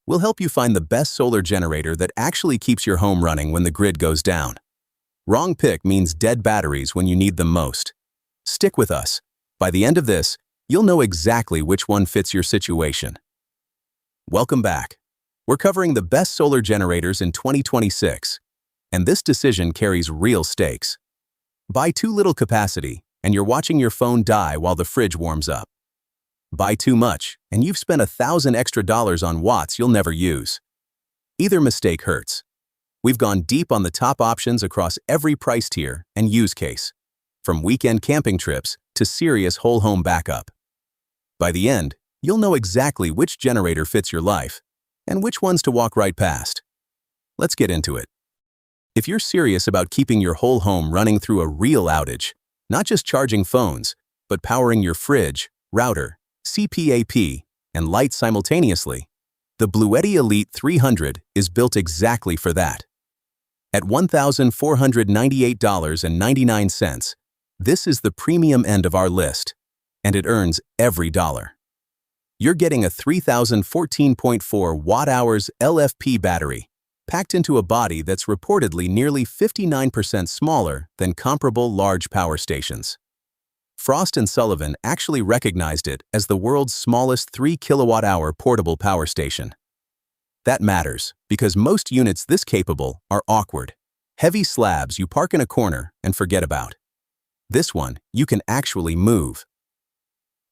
We'll help you find the best solar generator that actually keeps your home running when the grid goes down. Wrong pick means dead batteries when you need them most. Stick with us. By the end of this, you'll know exactly which one fits your situation. Welcome back. We're covering the best solar generators in 2026, and this decision carries real stakes. Buy too little capacity, and you're watching your phone die while the fridge warms up. Buy too much, and you've spent $1,000 extra on watts you'll never use. Either mistake hurts. We've gone deep on the top options across every price tier and use case, from weekend camping trips to serious whole home backup. By the end, you'll know exactly which generator fits your life and which ones to walk right past. Let's get into it. If you're serious about keeping your whole home running through a real outage, not just charging phones, but powering your fridge, router, CPAP, and lights simultaneously, the Bluetti Elite 300 is built exactly for that. At $1,498.99, this is the premium end of our list, and it earns every dollar. You're getting a 3,014.4 watt-hours LFP battery, packed into a body that's reportedly nearly 59% smaller than comparable large power stations. Frost & Sullivan actually recognized it as the world's smallest 3 kilowatt-hour portable power station. That matters because most units this capable are awkward, heavy slabs you park in a corner and forget about. This one you can actually move.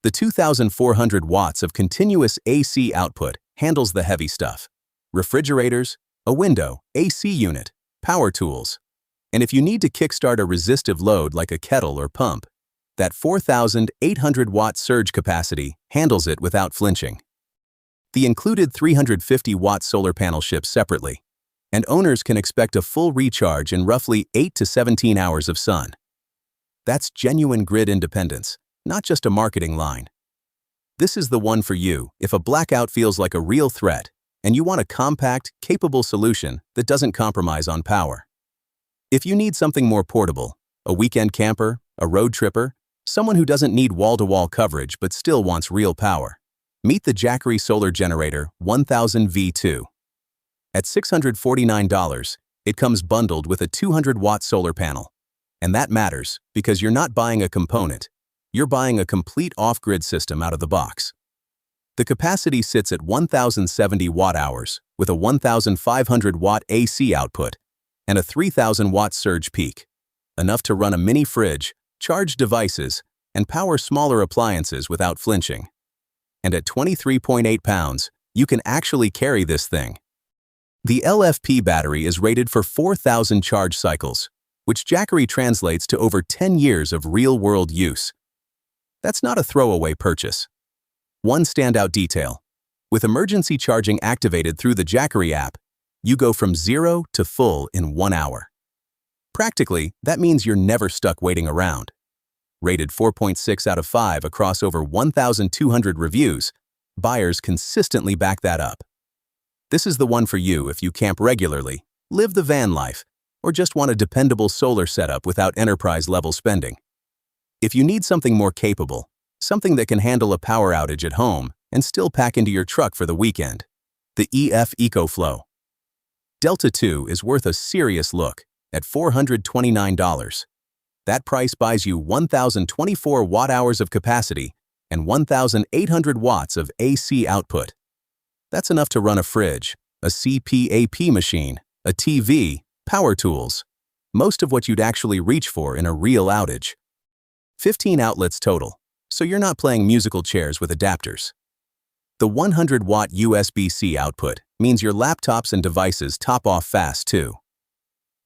The 2,400 watts of continuous AC output handles the heavy stuff: refrigerators, a window, AC unit, power tools. And if you need to kickstart a resistive load like a kettle or pump, that 4,800 watt surge capacity handles it without flinching. The included 350 watt solar panel ships separately, and owners can expect a full recharge in roughly 8 to 17 hours of sun. That's genuine grid independence, not just a marketing line. This is the one for you if a blackout feels like a real threat and you want a compact, capable solution that doesn't compromise on power. If you need something more portable, a weekend camper, a road tripper, someone who doesn't need wall-to-wall coverage but still wants real power, meet the Jackery Solar Generator 1000 V2. At $649, it comes bundled with a 200-watt solar panel. And that matters because you're not buying a component. You're buying a complete off-grid system out of the box. The capacity sits at 1,070 watt-hours with a 1,500 watt AC output and a 3,000 watt surge peak, enough to run a mini fridge, charge devices, and power smaller appliances without flinching. And at 23.8 pounds, you can actually carry this thing. The LFP battery is rated for 4,000 charge cycles, which Jackery translates to over 10 years of real-world use. That's not a throwaway purchase. One standout detail: with emergency charging activated through the Jackery app, you go from 0 to full in 1 hour. Practically, that means you're never stuck waiting around. Rated 4.6 out of 5 across over 1,200 reviews, buyers consistently back that up. This is the one for you if you camp regularly, live the van life, or just want a dependable solar setup without enterprise-level spending. If you need something more capable, something that can handle a power outage at home and still pack into your truck for the weekend, the EcoFlow Delta 2 is worth a serious look at $429. That price buys you 1,024 watt-hours of capacity and 1,800 watts of AC output. That's enough to run a fridge, a CPAP machine, a TV, power tools, most of what you'd actually reach for in a real outage. 15 outlets total, so you're not playing musical chairs with adapters. The 100-watt USB-C output means your laptops and devices top off fast too.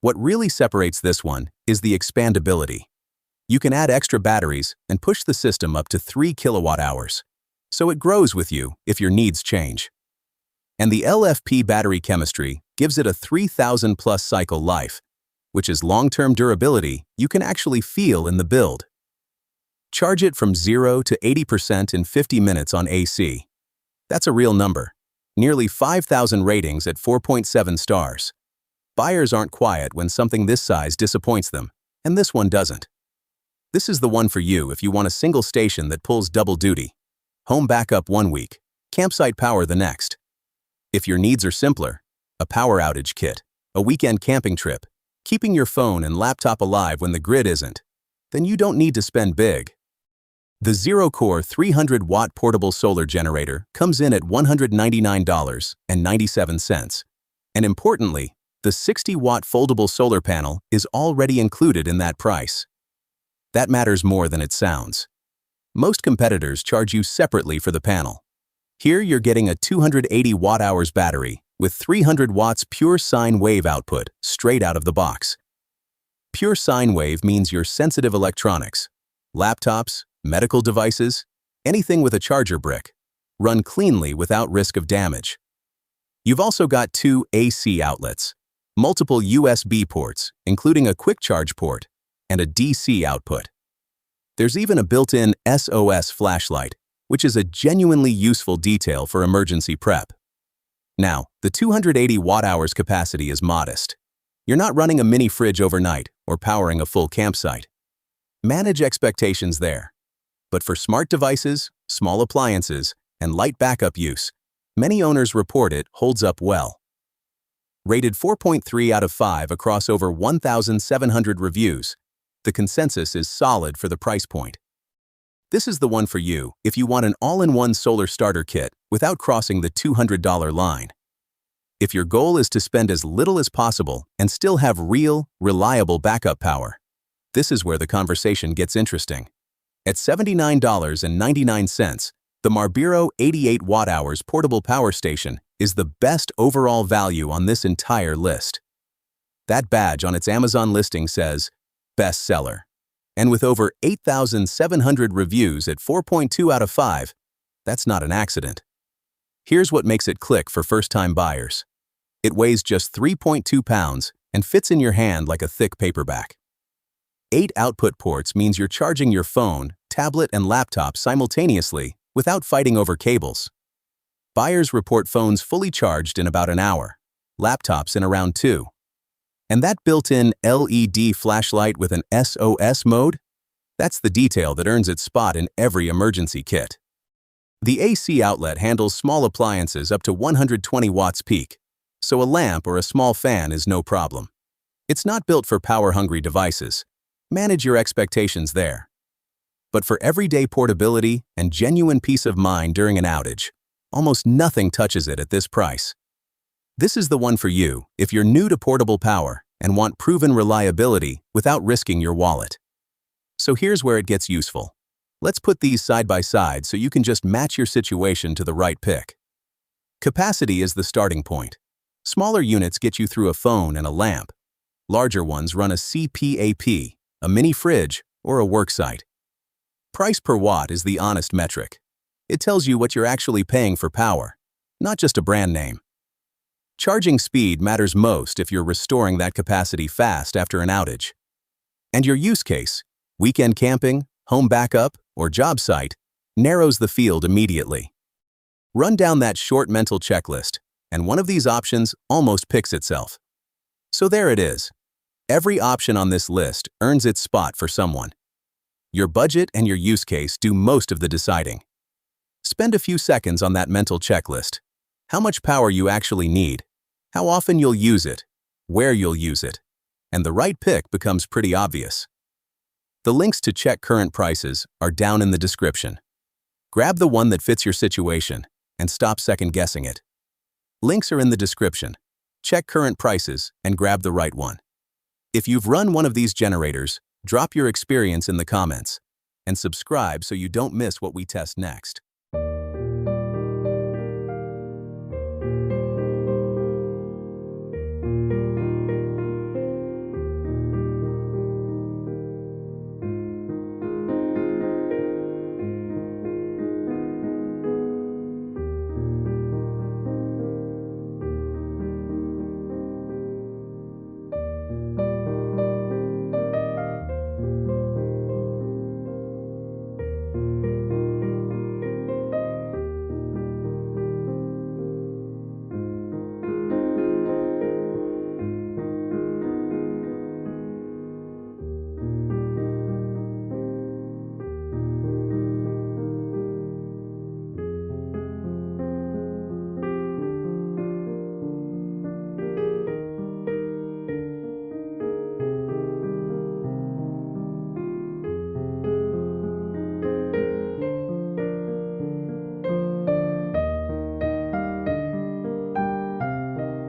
What really separates this one is the expandability. You can add extra batteries and push the system up to 3 kilowatt-hours, so it grows with you if your needs change. And the LFP battery chemistry gives it a 3,000-plus cycle life, which is long-term durability you can actually feel in the build. Charge it from 0 to 80% in 50 minutes on AC. That's a real number. Nearly 5,000 ratings at 4.7 stars. Buyers aren't quiet when something this size disappoints them, and this one doesn't. This is the one for you if you want a single station that pulls double duty. Home backup one week, campsite power the next. If your needs are simpler, a power outage kit, a weekend camping trip, keeping your phone and laptop alive when the grid isn't, then you don't need to spend big. The zero-core 300-watt portable solar generator comes in at $199.97, and importantly, the 60-watt foldable solar panel is already included in that price. That matters more than it sounds. Most competitors charge you separately for the panel. Here you're getting a 280 watt-hours battery with 300 watts pure sine wave output straight out of the box. Pure sine wave means your sensitive electronics, laptops, medical devices, anything with a charger brick, run cleanly without risk of damage. You've also got 2 AC outlets, multiple USB ports, including a quick charge port, and a DC output. There's even a built-in SOS flashlight, which is a genuinely useful detail for emergency prep. Now, the 280 watt-hours capacity is modest. You're not running a mini fridge overnight or powering a full campsite. Manage expectations there. But for smart devices, small appliances, and light backup use, many owners report it holds up well. Rated 4.3 out of 5 across over 1,700 reviews, the consensus is solid for the price point. This is the one for you if you want an all-in-one solar starter kit without crossing the $200 line. If your goal is to spend as little as possible and still have real, reliable backup power, this is where the conversation gets interesting. At $79.99, the Marbeiro 88 watt-hours portable power station is the best overall value on this entire list. That badge on its Amazon listing says, bestseller. And with over 8,700 reviews at 4.2 out of 5, that's not an accident. Here's what makes it click for first-time buyers. It weighs just 3.2 pounds and fits in your hand like a thick paperback. 8 output ports means you're charging your phone, tablet, and laptop simultaneously without fighting over cables. Buyers report phones fully charged in about an hour, laptops in around 2. And that built-in LED flashlight with an SOS mode? That's the detail that earns its spot in every emergency kit. The AC outlet handles small appliances up to 120 watts peak, so a lamp or a small fan is no problem. It's not built for power-hungry devices. Manage your expectations there. But for everyday portability and genuine peace of mind during an outage, almost nothing touches it at this price. This is the one for you if you're new to portable power and want proven reliability without risking your wallet. So here's where it gets useful. Let's put these side by side so you can just match your situation to the right pick. Capacity is the starting point. Smaller units get you through a phone and a lamp. Larger ones run a CPAP, a mini fridge, or a worksite. Price per watt is the honest metric. It tells you what you're actually paying for power, not just a brand name. Charging speed matters most if you're restoring that capacity fast after an outage. And your use case, weekend camping, home backup, or job site, narrows the field immediately. Run down that short mental checklist, and one of these options almost picks itself. So there it is. Every option on this list earns its spot for someone. Your budget and your use case do most of the deciding. Spend a few seconds on that mental checklist. How much power you actually need, how often you'll use it, where you'll use it, and the right pick becomes pretty obvious. The links to check current prices are down in the description. Grab the one that fits your situation and stop second-guessing it. Links are in the description. Check current prices and grab the right one. If you've run one of these generators, drop your experience in the comments and subscribe so you don't miss what we test next.